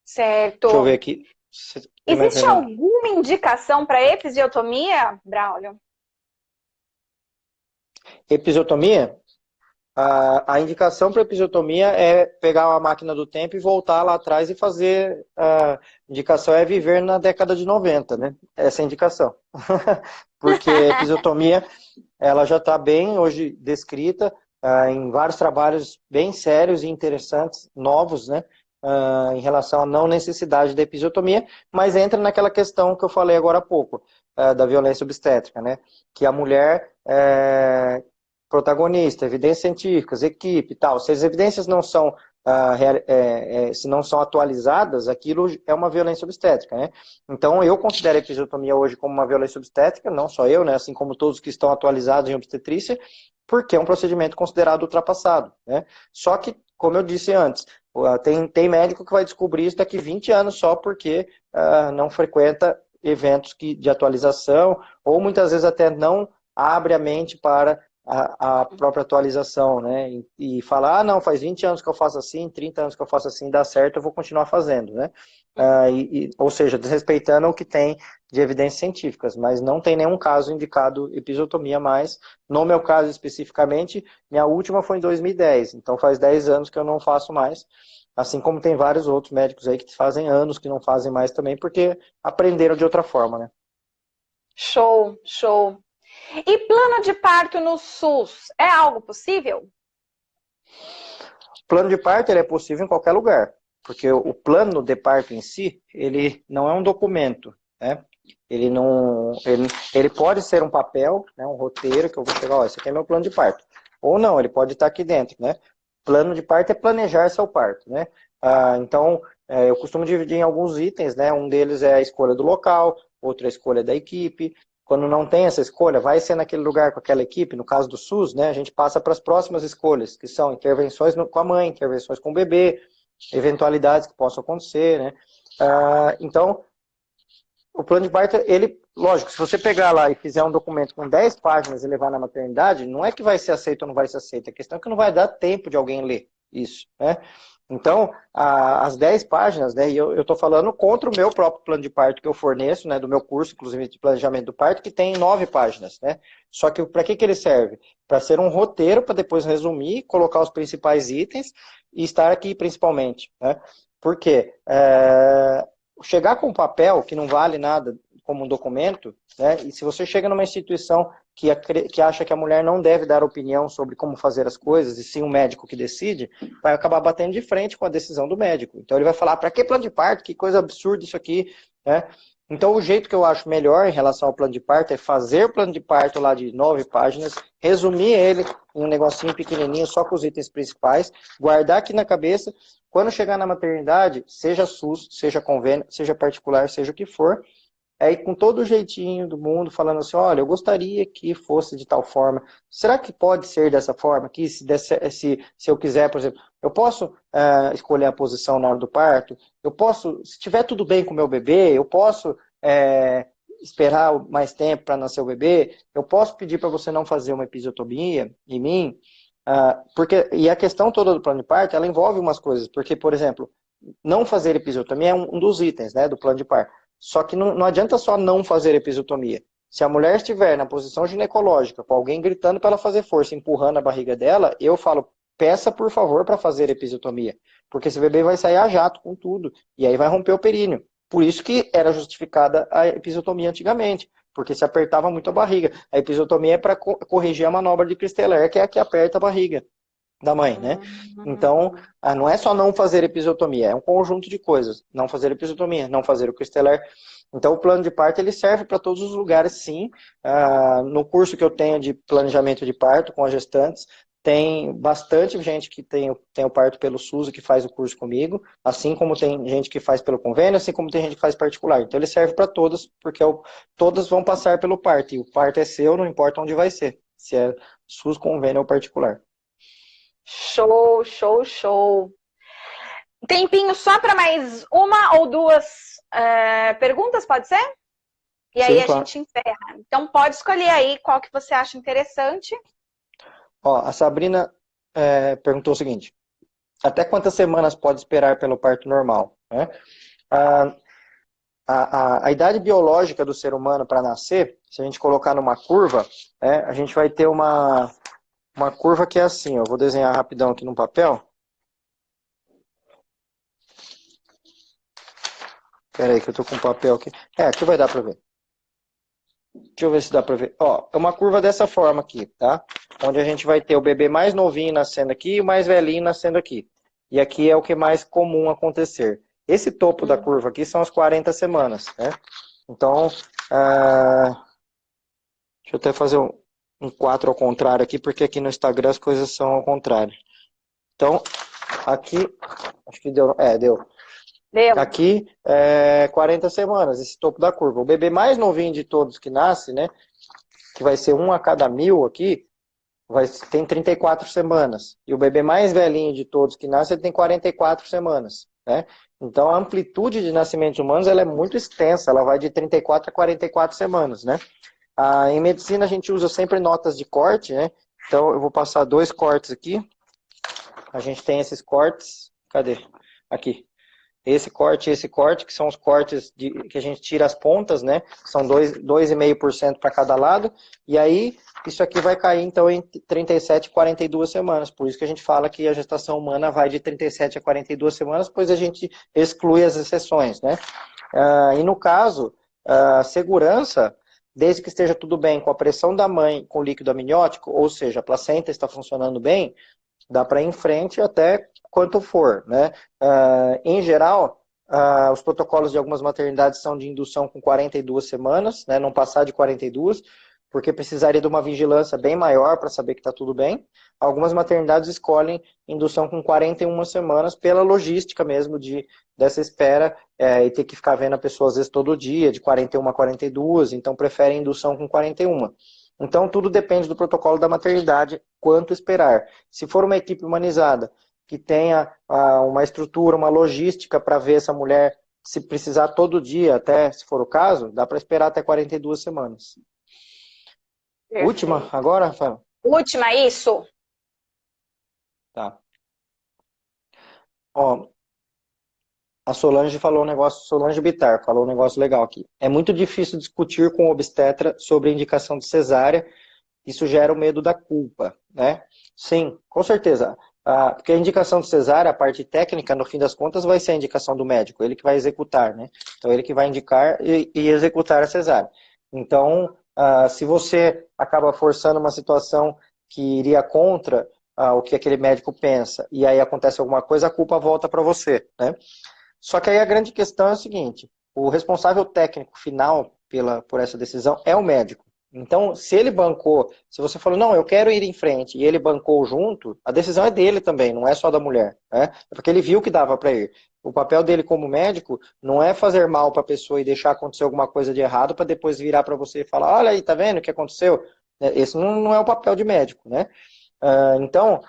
Certo. Deixa eu ver aqui. Existe alguma indicação para episiotomia, Braulio? Episiotomia? A indicação para episiotomia é pegar uma máquina do tempo e voltar lá atrás e fazer. A indicação é viver na década de 90, né? Essa é a indicação. Porque a episiotomia ela já está bem hoje descrita em vários trabalhos bem sérios e interessantes, novos, né? em relação à não necessidade da episiotomia, mas entra naquela questão que eu falei agora há pouco, da violência obstétrica, né? Que a mulher é protagonista, evidências científicas, equipe e tal. Se as evidências não são, se não são atualizadas, aquilo é uma violência obstétrica, né? Então, eu considero a episiotomia hoje como uma violência obstétrica, não só eu, né? Assim como todos que estão atualizados em obstetrícia, porque é um procedimento considerado ultrapassado, né? Só que, como eu disse antes, tem médico que vai descobrir isso daqui 20 anos só porque não frequenta eventos de atualização, ou muitas vezes até não abre a mente para a própria atualização, né? E falar, não, faz 20 anos que eu faço assim, 30 anos que eu faço assim, dá certo, eu vou continuar fazendo, né? Ou seja, desrespeitando o que tem de evidências científicas, mas não tem nenhum caso indicado episiotomia mais. No meu caso especificamente, minha última foi em 2010, então faz 10 anos que eu não faço mais, assim como tem vários outros médicos aí que fazem anos que não fazem mais também, porque aprenderam de outra forma, né? Show, show. E plano de parto no SUS é algo possível? Plano de parto ele é possível em qualquer lugar, porque o plano de parto em si, ele não é um documento, né? Ele não, ele pode ser um papel, né, um roteiro que eu vou chegar, ó, esse aqui é meu plano de parto. Ou não, ele pode estar aqui dentro, né? Plano de parto é planejar seu parto, né? Então, eu costumo dividir em alguns itens, né? Um deles é a escolha do local, outro é a escolha da equipe. Quando não tem essa escolha, vai ser naquele lugar com aquela equipe, no caso do SUS, né? A gente passa para as próximas escolhas, que são intervenções com a mãe, intervenções com o bebê, eventualidades que possam acontecer, né? Então, o plano de parto, ele, lógico, se você pegar lá e fizer um documento com 10 páginas e levar na maternidade, não é que vai ser aceito ou não vai ser aceito, a questão é que não vai dar tempo de alguém ler isso, né? Então, as 10 páginas, né, e eu estou falando contra o meu próprio plano de parto que eu forneço, né, do meu curso, inclusive, de planejamento do parto, que tem 9 páginas, né? Só que para que ele serve? Para ser um roteiro, para depois resumir, colocar os principais itens e estar aqui principalmente, né? Por quê? Chegar com um papel que não vale nada como um documento, né? E se você chega numa instituição que acha que a mulher não deve dar opinião sobre como fazer as coisas, e sim um médico que decide, vai acabar batendo de frente com a decisão do médico. Então ele vai falar, para que plano de parto? Que coisa absurda isso aqui, né? Então o jeito que eu acho melhor em relação ao plano de parto é fazer o plano de parto lá de 9 páginas, resumir ele em um negocinho pequenininho, só com os itens principais, guardar aqui na cabeça. Quando chegar na maternidade, seja SUS, seja convênio, seja particular, seja o que for, aí com todo o jeitinho do mundo, falando assim, olha, eu gostaria que fosse de tal forma. Será que pode ser dessa forma aqui? Se eu quiser, por exemplo, eu posso escolher a posição na hora do parto? Eu posso, se tiver tudo bem com o meu bebê, eu posso esperar mais tempo para nascer o bebê? Eu posso pedir para você não fazer uma episiotomia em mim? E a questão toda do plano de parto, ela envolve umas coisas, porque, por exemplo, não fazer episiotomia é um dos itens, né, do plano de parto. Só que não adianta só não fazer episiotomia. Se a mulher estiver na posição ginecológica, com alguém gritando para ela fazer força, empurrando a barriga dela, eu falo, peça por favor para fazer episiotomia, porque esse bebê vai sair a jato com tudo, e aí vai romper o períneo. Por isso que era justificada a episiotomia antigamente, porque se apertava muito a barriga. A episiotomia é para corrigir a manobra de Christeller, que é a que aperta a barriga da mãe, né? Então, não é só não fazer episiotomia, é um conjunto de coisas. Não fazer episiotomia, não fazer o Christeller. Então, o plano de parto, ele serve para todos os lugares, sim. No curso que eu tenho de planejamento de parto com as gestantes, tem bastante gente que tem o parto pelo SUS e que faz o curso comigo, assim como tem gente que faz pelo convênio, assim como tem gente que faz particular. Então, ele serve para todas, porque todas vão passar pelo parto, e o parto é seu, não importa onde vai ser, se é SUS, convênio ou particular. Show, show, show. Tempinho só para mais uma ou duas perguntas, pode ser? E aí Sim, a gente encerra. Então pode escolher aí qual que você acha interessante. Ó, a Sabrina perguntou o seguinte: até quantas semanas pode esperar pelo parto normal? Né? A idade biológica do ser humano para nascer, se a gente colocar numa curva, a gente vai ter uma curva que é assim, ó, vou desenhar rapidão aqui no papel. Espera aí que eu tô com papel aqui. Aqui vai dar para ver. Deixa eu ver se dá para ver. Ó, é uma curva dessa forma aqui, tá? Onde a gente vai ter o bebê mais novinho nascendo aqui e o mais velhinho nascendo aqui. e aqui é o que é mais comum acontecer. Esse topo da curva aqui são as 40 semanas, né? Então, deixa eu até fazer um 4 ao contrário aqui, porque aqui no Instagram as coisas são ao contrário. Então, aqui, acho que deu, deu. Deu. Aqui é 40 semanas, esse topo da curva. O bebê mais novinho de todos que nasce, né, que vai ser 1 a cada 1000 aqui, tem 34 semanas. E o bebê mais velhinho de todos que nasce, ele tem 44 semanas, né? Então, a amplitude de nascimentos humanos, ela é muito extensa, ela vai de 34 a 44 semanas, né? Em medicina, a gente usa sempre notas de corte, né? Então, eu vou passar 2 cortes aqui. A gente tem esses cortes, cadê? Aqui. Esse corte e esse corte, que são os cortes que a gente tira as pontas, né? São 2,5% para cada lado. E aí, isso aqui vai cair, então, em 37 e 42 semanas. Por isso que a gente fala que a gestação humana vai de 37 a 42 semanas, pois a gente exclui as exceções, né? E no caso, segurança, desde que esteja tudo bem com a pressão da mãe com líquido amniótico, ou seja, a placenta está funcionando bem, dá para ir em frente até quanto for, né? Em geral, os protocolos de algumas maternidades são de indução com 42 semanas, né? Não passar de 42, porque precisaria de uma vigilância bem maior para saber que está tudo bem. Algumas maternidades escolhem indução com 41 semanas pela logística mesmo dessa espera e ter que ficar vendo a pessoa às vezes todo dia, de 41 a 42, então preferem indução com 41. Então, tudo depende do protocolo da maternidade, quanto esperar. Se for uma equipe humanizada, que tenha uma estrutura, uma logística para ver essa mulher, se precisar todo dia, até se for o caso, dá para esperar até 42 semanas. Perfeito. Última agora, Rafael? Última, isso. Tá. Ó, a Solange falou um negócio, Solange Bittar falou um negócio legal aqui. É muito difícil discutir com o obstetra sobre a indicação de cesárea. Isso gera o medo da culpa, né? Sim, com certeza. Porque a indicação de cesárea, a parte técnica, no fim das contas, vai ser a indicação do médico, ele que vai executar, né? Então, ele que vai indicar e executar a cesárea. Então, se você acaba forçando uma situação que iria contra o que aquele médico pensa, e aí acontece alguma coisa, a culpa volta para você, né? Só que aí a grande questão é o seguinte, o responsável técnico final por essa decisão é o médico. Então, se ele bancou, se você falou, não, eu quero ir em frente, e ele bancou junto, a decisão é dele também, não é só da mulher, né? É porque ele viu que dava para ir. O papel dele como médico não é fazer mal para a pessoa e deixar acontecer alguma coisa de errado para depois virar para você e falar, olha aí, tá vendo o que aconteceu? Esse não é o papel de médico, né? Então,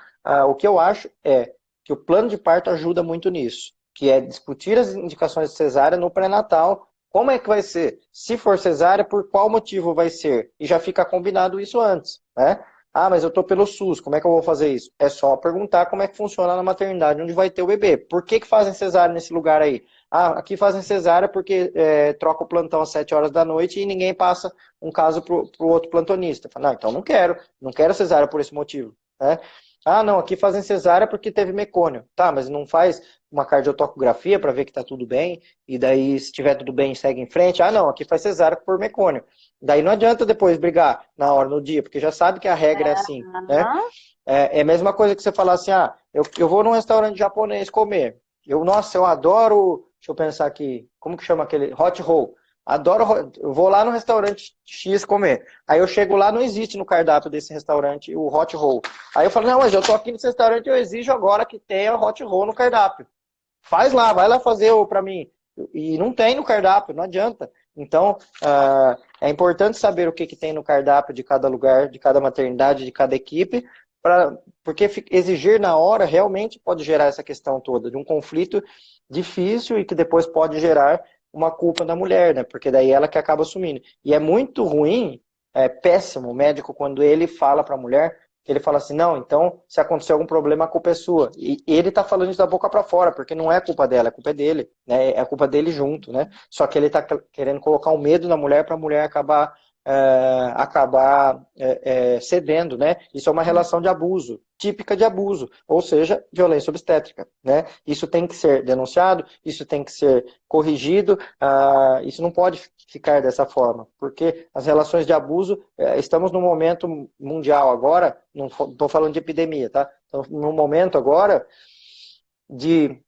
o que eu acho é que o plano de parto ajuda muito nisso, que é discutir as indicações de cesárea no pré-natal. Como é que vai ser? Se for cesárea, por qual motivo vai ser? E já fica combinado isso antes, né? Mas eu tô pelo SUS, como é que eu vou fazer isso? É só perguntar como é que funciona na maternidade onde vai ter o bebê. Por que fazem cesárea nesse lugar aí? Aqui fazem cesárea porque troca o plantão às 7 horas da noite e ninguém passa um caso pro outro plantonista. Fala, então não quero cesárea por esse motivo, né? Não, aqui fazem cesárea porque teve mecônio. Tá, mas não faz uma cardiotocografia para ver que tá tudo bem, e daí, se tiver tudo bem, segue em frente. Não, aqui faz cesárea por mecônio. Daí não adianta depois brigar na hora, no dia, porque já sabe que a regra é assim, né? É a mesma coisa que você falar assim, eu vou num restaurante japonês comer. Nossa, eu adoro, deixa eu pensar aqui, como que chama aquele? Hot roll. Adoro, eu vou lá no restaurante X comer. Aí eu chego lá, não existe no cardápio desse restaurante o hot roll. Aí eu falo, não, mas eu tô aqui nesse restaurante, eu exijo agora que tenha hot roll no cardápio. Faz lá, vai lá fazer para mim. E não tem no cardápio, não adianta. Então, é importante saber o que tem no cardápio de cada lugar, de cada maternidade, de cada equipe, porque exigir na hora realmente pode gerar essa questão toda, de um conflito difícil e que depois pode gerar uma culpa da mulher, né? Porque daí ela que acaba assumindo. E é muito ruim, é péssimo o médico quando ele fala para a mulher, ele fala assim, não, então se acontecer algum problema a culpa é sua. E ele tá falando isso da boca para fora, porque não é culpa dela, é culpa dele, né? É a culpa dele junto, né? Só que ele tá querendo colocar um medo na mulher para a mulher acabar cedendo, né? Isso é uma relação de abuso, típica de abuso, ou seja, violência obstétrica, né? Isso tem que ser denunciado, isso tem que ser corrigido, isso não pode ficar dessa forma, porque as relações de abuso, estamos num momento mundial agora, não estou falando de epidemia, tá? Então, no momento agora, E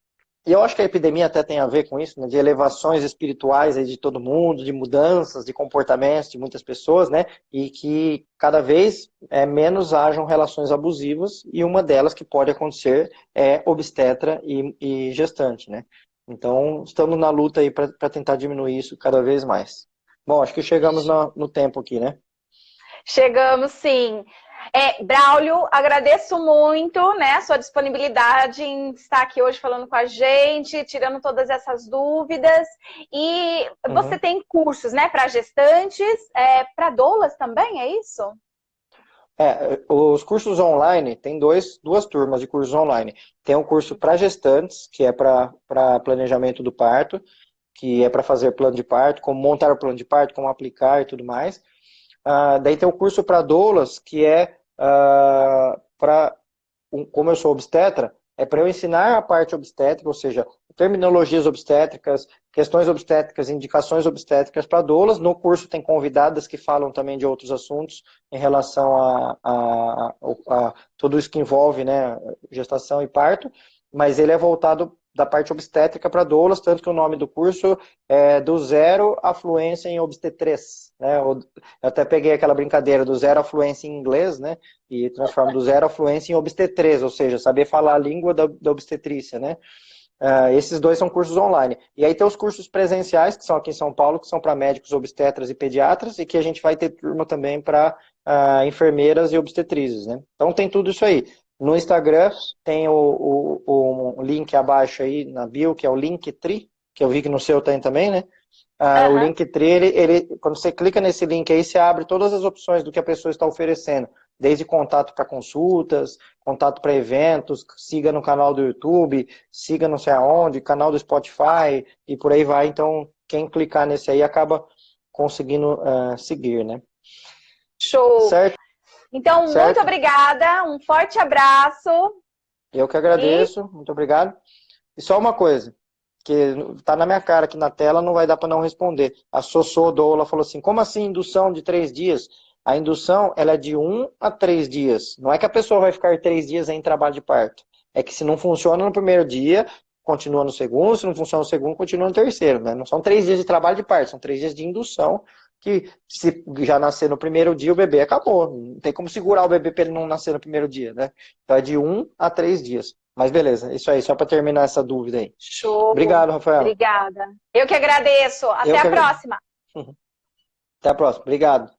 eu acho que a epidemia até tem a ver com isso, né, de elevações espirituais aí de todo mundo, de mudanças, de comportamentos de muitas pessoas, né, e que cada vez menos hajam relações abusivas, e uma delas que pode acontecer é obstetra e gestante, né. Então, estamos na luta aí para tentar diminuir isso cada vez mais. Bom, acho que chegamos no tempo aqui, né? Chegamos, sim. Braulio, agradeço muito, né, a sua disponibilidade em estar aqui hoje falando com a gente, tirando todas essas dúvidas. E você Uhum. tem cursos, né, para gestantes, para doulas também, é isso? Os cursos online, tem duas turmas de cursos online. Tem um curso para gestantes, que é para planejamento do parto, que é para fazer plano de parto, como montar o plano de parto, como aplicar e tudo mais. Daí tem o curso para doulas, que é como eu sou obstetra, é para eu ensinar a parte obstétrica, ou seja, terminologias obstétricas, questões obstétricas, indicações obstétricas para doulas. No curso tem convidadas que falam também de outros assuntos em relação a tudo isso que envolve, né, gestação e parto, mas ele é voltado da parte obstétrica para doulas, tanto que o nome do curso é do zero à fluência em obstetrês, né? Eu até peguei aquela brincadeira do zero à fluência em inglês, né? E transformo do zero à fluência em obstetrês, ou seja, saber falar a língua da obstetrícia, né? Esses dois são cursos online. E aí tem os cursos presenciais, que são aqui em São Paulo, que são para médicos, obstetras e pediatras, e que a gente vai ter turma também para enfermeiras e obstetrizes, né? Então tem tudo isso aí. No Instagram tem o link abaixo aí na bio, que é o Linktree, que eu vi que no seu tem também, né? O Aham. Linktree, quando você clica nesse link aí, você abre todas as opções do que a pessoa está oferecendo, desde contato para consultas, contato para eventos, siga no canal do YouTube, siga não sei aonde, canal do Spotify e por aí vai. Então, quem clicar nesse aí acaba conseguindo seguir, né? Show. Certo? Então, muito Certo? obrigada, um forte abraço Eu que e agradeço, muito obrigado. E só uma coisa, que tá na minha cara aqui na tela, não vai dar para não responder. A Sossô Doula falou assim, como assim indução de 3 dias? A indução, ela é de 1 a 3 dias. Não é que a pessoa vai ficar 3 dias em trabalho de parto. É que se não funciona no primeiro dia, continua no segundo, se não funciona no segundo, continua no terceiro, né? Não são 3 dias de trabalho de parto, são 3 dias de indução, que se já nascer no primeiro dia, o bebê acabou. Não tem como segurar o bebê para ele não nascer no primeiro dia, né? Então é de 1 a 3 dias. Mas beleza, isso aí, só para terminar essa dúvida aí. show. Obrigado, Rafael. Obrigada. Eu que agradeço. Até Eu que a agradeço. próxima. Até a próxima. Obrigado.